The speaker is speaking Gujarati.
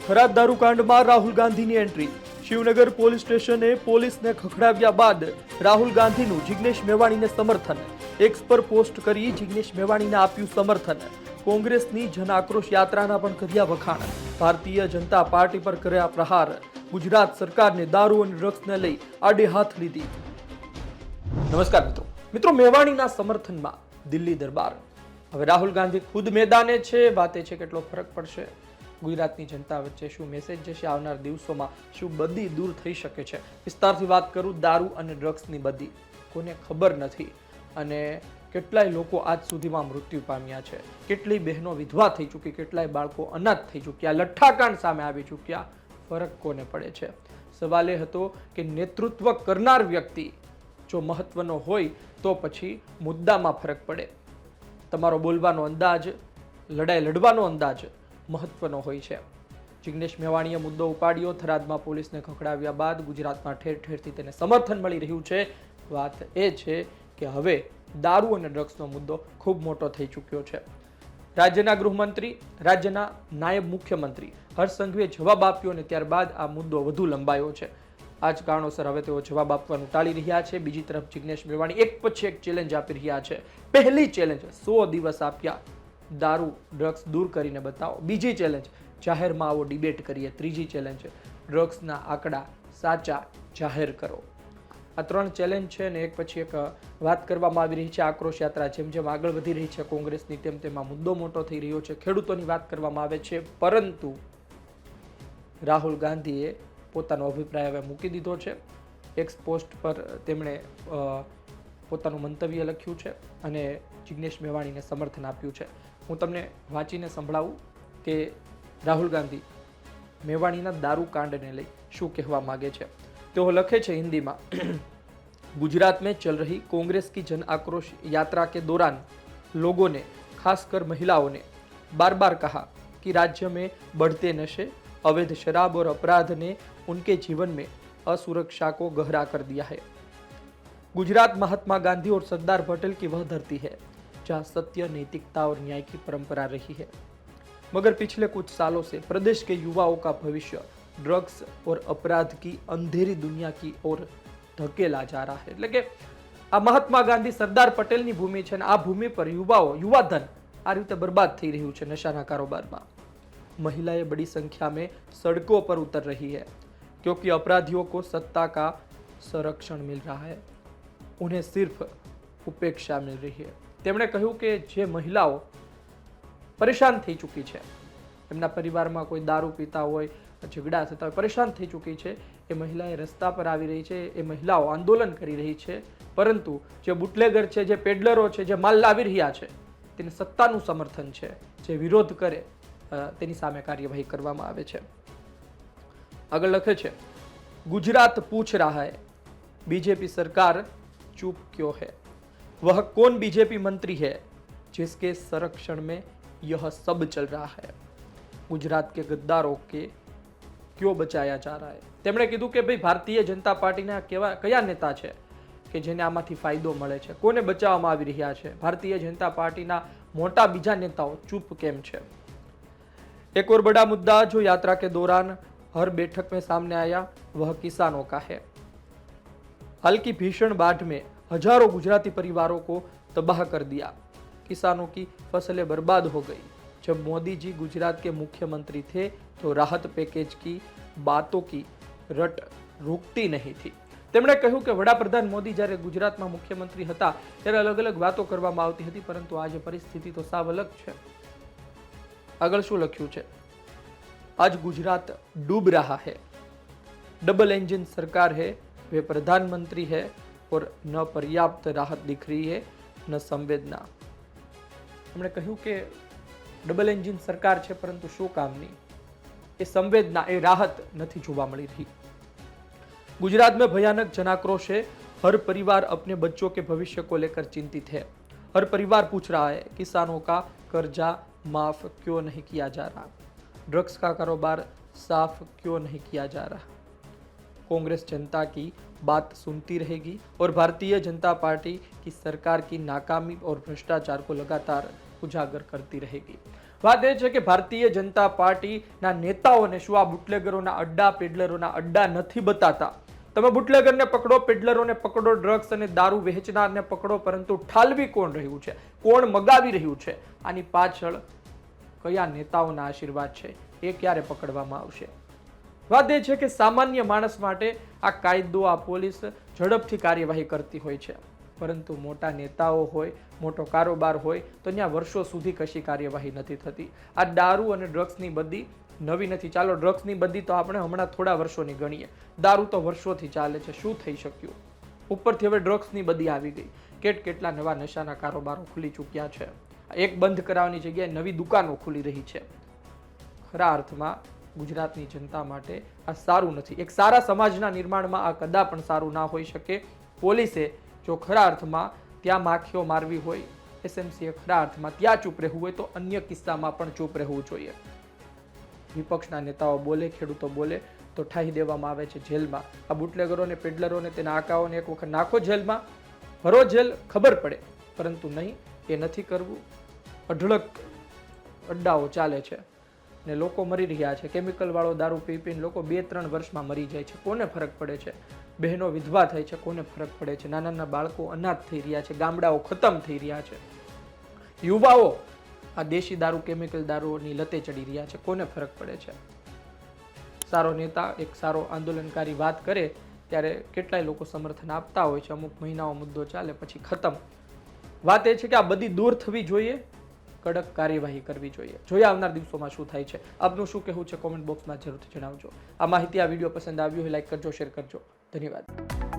થરાદ દારૂકાંડમાં રાહુલ ગાંધીની એન્ટ્રી। શિવનગર પોલીસ સ્ટેશને પોલીસને ખખડાવ્યા બાદ રાહુલ ગાંધીનું જિગ્નેશ મેવાણીને સમર્થન। એક્સ પર પોસ્ટ કરી જિગ્નેશ મેવાણીને આપ્યું સમર્થન। કોંગ્રેસની જન આક્રોશ યાત્રાના પણ કર્યા વખાણ। ભારતીય જનતા પાર્ટી પર કર્યા પ્રહાર। ગુજરાત સરકારને દારૂ અને ડ્રગ્સને લઈ આડે હાથ લીધી। નમસ્કાર મિત્રો મેવાણીના સમર્થનમાં દિલ્હી દરબાર। હવે રાહુલ ગાંધી ખુદ મેદાને છે। વાત એ છે કેટલો ફરક પડશે ગુજરાતની જનતા વચ્ચે, શું મેસેજ જશે આવનાર દિવસોમાં, શું બદી દૂર થઈ શકે છે। વિસ્તારથી વાત કરું દારૂ અને ડ્રગ્સની બદી કોને ખબર નથી અને કેટલાય લોકો આજ સુધીમાં મૃત્યુ પામ્યા છે, કેટલી બહેનો વિધવા થઈ ચૂકી, કેટલાય બાળકો અનાથ થઈ ચૂક્યા, લઠ્ઠાકાંડ સામે આવી ચૂક્યા। ફરક કોને પડે છે? સવાલ એ હતો કે નેતૃત્વ કરનાર વ્યક્તિ જો મહત્વનો હોય તો પછી મુદ્દામાં ફરક પડે। તમારો બોલવાનો અંદાજ, લડાઈ લડવાનો અંદાજ મહત્વનો હોય છે। જિગ્નેશ મેવાણીએ મુદ્દો ઉપાડ્યો। થરાદમાં પોલીસને ખખડાવ્યા બાદ ગુજરાતમાં ઠેર ઠેરથી તેને સમર્થન મળી રહ્યું છે। વાત એ છે કે હવે દારૂ અને ડ્રગ્સનો મુદ્દો ખૂબ મોટો થઈ ચૂક્યો છે। રાજ્યના ગૃહમંત્રી, રાજ્યના નાયબ મુખ્યમંત્રી હર્ષ સંઘવીએ જવાબ આપ્યો અને ત્યારબાદ આ મુદ્દો વધુ લંબાયો છે। આ જ કારણોસર હવે તેઓ જવાબ આપવાનું ટાળી રહ્યા છે। બીજી તરફ જિગ્નેશ મેવાણી એક પછી એક ચેલેન્જ આપી રહ્યા છે। પહેલી ચેલેન્જ 100 દિવસ આપ્યા, દારૂ ડ્રગ્સ દૂર કરીને બતાવો। બીજી ચેલેન્જ જાહેરમાં આવો ડિબેટ કરીએ। ત્રીજી ચેલેન્જ ડ્રગ્સના આંકડા સાચા જાહેર કરો। આ 3 ચેલેન્જ છે અને એક પછી એક વાત કરવામાં આવી રહી છે। આક્રોશ યાત્રા જેમ જેમ આગળ વધી રહી છે કોંગ્રેસની, તેમ તેમ આ મુદ્દો મોટો થઈ રહ્યો છે। ખેડૂતોની વાત કરવામાં આવે છે, પરંતુ રાહુલ ગાંધીએ પોતાનો અભિપ્રાય હવે મૂકી દીધો છે। એક્સ પોસ્ટ પર તેમણે પોતાનું મંતવ્ય લખ્યું છે અને જિગ્નેશ મેવાણીને સમર્થન આપ્યું છે। હું તમને વાંચીને સંભળાવું કે રાહુલ ગાંધી મેવાણીના દારૂ કાંડને લઈ શું કહેવા માંગે છે। તેઓ લખે છે हिंदी में, गुजरात में चल रही कांग्रेस की जन आक्रोश यात्रा के दौरान लोगों ने, खासकर महिलाओं ने बार बार कहा कि राज्य में बढ़ते नशे, अवैध शराब और अपराध ने उनके जीवन में असुरक्षा को गहरा कर दिया है। गुजरात महात्मा गांधी और सरदार पटेल की वह धरती है जहाँ सत्य, नैतिकता और न्याय की परंपरा रही है, मगर पिछले कुछ सालों से प्रदेश के युवाओं का भविष्य ड्रग्स और अपराध की अंधेरी दुनिया की ओर धकेला जा रहा है। એટલે કે આ મહાત્મા ગાંધી, સરદાર પટેલની ભૂમિ છે અને આ ભૂમિ પર યુવાધન આ રીતે બરબાદ થઈ રહ્યું છે નશાના કારોબારમાં। महिलाएं बड़ी संख्या में सड़कों पर उतर रही है क्योंकि अपराधियों को सत्ता का संरक्षण मिल रहा है, उन्हें सिर्फ उपेक्षा मिल रही है। તેમણે કહ્યું કે જે મહિલાઓ પરેશાન થઈ ચૂકી છે, એમના પરિવારમાં કોઈ દારૂ પીતા હોય, ઝઘડા થતા હોય, પરેશાન થઈ ચૂકી છે, એ મહિલાએ રસ્તા પર આવી રહી છે, એ મહિલાઓ આંદોલન કરી રહી છે, પરંતુ જે બુટલેગર છે, જે પેડલરો છે, જે માલ લાવી રહ્યા છે, તેને સત્તાનું સમર્થન છે, જે વિરોધ કરે તેની સામે કાર્યવાહી કરવામાં આવે છે। આગળ લખે છે, गुजरात पूछ रहा है बीजेपी सरकार चुप क्यों है, वह कौन बीजेपी मंत्री है जिसके संरक्षण में यह सब चल रहा है, गुजरात के गद्दारों के क्यों बचाया जा रहा है। તેમણે કીધું કે ભાઈ ભારતીય જનતા પાર્ટીના કયા નેતા છે કે જેને આમાંથી ફાયદો મળે છે, કોને બચાવવામાં આવી રહ્યા છે, ભારતીય જનતા પાર્ટીના મોટા બીજા નેતાઓ ચૂપ કેમ છે। एक और बड़ा मुद्दा जो यात्रा के दौरान हर बैठक में सामने आया वह किसानों का है। हाल की भीषण बाढ़ में हजारों गुजराती परिवारों को तबाह कर दिया, किसानों की फसलें बर्बाद हो गई। जब मोदी जी गुजरात के मुख्यमंत्री थे तो राहत पैकेज की बातों की रट रुकती नहीं थी। તેમણે કહ્યું કે વડાપ્રધાન મોદી જ્યારે ગુજરાતમાં મુખ્યમંત્રી હતા ત્યારે અલગ અલગ વાતો કરવામાં આવતી હતી, પરંતુ આજે પરિસ્થિતિ તો સાવ અલગ છે। આગળ શું લખ્યું છે, आज गुजरात डूब रहा है, डबल इंजन सरकार है, वे प्रधानमंत्री है और न पर्याप्त राहत दिख रही है न संवेदना। हमने કહ્યું કે ડબલ એન્જિન સરકાર છે પરંતુ શું કામની, એ સંવેદના, એ રાહત નથી જોવા મળી રહી। गुजरात में भयानक जनाक्रोश है, हर परिवार अपने बच्चों के भविष्य को लेकर चिंतित है। हर परिवार पूछ रहा है किसानों का कर्जा माफ क्यों नहीं किया जा रहा, ड्रग्स का कारोबार साफ क्यों नहीं किया जा रहा। कांग्रेस जनता की बात सुनती रहेगी और भारतीय जनता पार्टी की सरकार की नाकामी और भ्रष्टाचार को लगातार उजागर करती रहेगी। વાત એ છે કે ભારતીય જનતા પાર્ટીના નેતાઓને શું આ બુટલેગરોના અડ્ડા પેડલરોના અડ્ડા નથી બતાતા? તમે બુટલેગરને પકડો, પેડલરોને પકડો, ડ્રગ્સ અને દારૂ વેચનારને પકડો, પરંતુ ઠાલવી કોણ રહ્યું છે, કોણ મગાવી રહ્યું છે, આની પાછળ કયા નેતાઓના આશીર્વાદ છે, એ ક્યારે પકડવામાં આવશે? વાત એ છે કે સામાન્ય માણસ માટે આ કાયદો, આ પોલીસ ઝડપથી કાર્યવાહી કરતી હોય છે, પરંતુ મોટા નેતાઓ હોય, મોટો કારોબાર હોય તો ત્યાં વર્ષો સુધી કશી કાર્યવાહી નથી થતી. આ દારૂ અને ડ્રગ્સની બદી નવી નથી. ચાલો ડ્રગ્સની બદી તો આપણે હમણાં થોડા વર્ષોની ગણીએ, દારૂ તો વર્ષોથી ચાલે છે. શું થઈ શક્યું? ઉપરથી હવે ડ્રગ્સની બદી આવી ગઈ. કેટલા નવા નશાના કારોબારો ખુલી ચૂક્યા છે. એક બંધ કરાવવાની જગ્યાએ નવી દુકાનો ખુલી રહી છે. ખરા અર્થમાં ગુજરાતની જનતા માટે આ સારું નથી. એક સારા સમાજના નિર્માણમાં આ કદા પણ સારું ના હોઈ શકે. પોલીસે જો ખરા અર્થમાં ત્યાં માખીઓ મારવી હોય, એસએમસીએ ખરા અર્થમાં ત્યાં ચૂપ રહેવું હોય, તો અન્ય કિસ્સામાં પણ ચૂપ રહેવું જોઈએ. વિપક્ષના નેતાઓ બોલે, ખેડૂતો બોલે તો ઠાહી દેવામાં આવે છે જેલમાં. આ બુટલેગરોને, પેડલરોને, તેના આકાઓને એક વખત નાખો જેલમાં, ભરો જેલ, ખબર પડે. પરંતુ નહીં, એ નથી કરવું. અઢળક અડ્ડાઓ ચાલે છે ને લોકો મરી રહ્યા છે. કેમિકલ વાળો દારૂ પી પીને લોકો 2-3 વર્ષમાં મરી જાય છે. કોને ફરક પડે છે? બહેનો વિધવા થાય છે, કોને ફરક પડે છે? નાના નાના બાળકો અનાથ થઈ રહ્યા છે, ગામડાઓ ખતમ થઈ રહ્યા છે, યુવાઓ આ દેશી દારૂ, કેમિકલ દારૂની લતે ચડી રહ્યા છે, કોને ફરક પડે છે? સારો નેતા એક સારો આંદોલનકારી વાત કરે ત્યારે કેટલાય લોકો સમર્થન આપતા હોય છે. અમુક મહિનાઓ મુદ્દો ચાલે પછી ખતમ. વાત એ છે કે આ બધી દૂર થવી જોઈએ, કડક કાર્યવાહી કરવી જોઈએ. જોઈએ આવનાર દિવસોમાં શું થાય છે. આપનું શું કહેવું છે કોમેન્ટ બોક્સમાં જરૂરથી જણાવજો. આ માહિતી, આ વિડીયો પસંદ આવ્યો હોય લાઈક કરજો, શેર કરજો. ધન્યવાદ.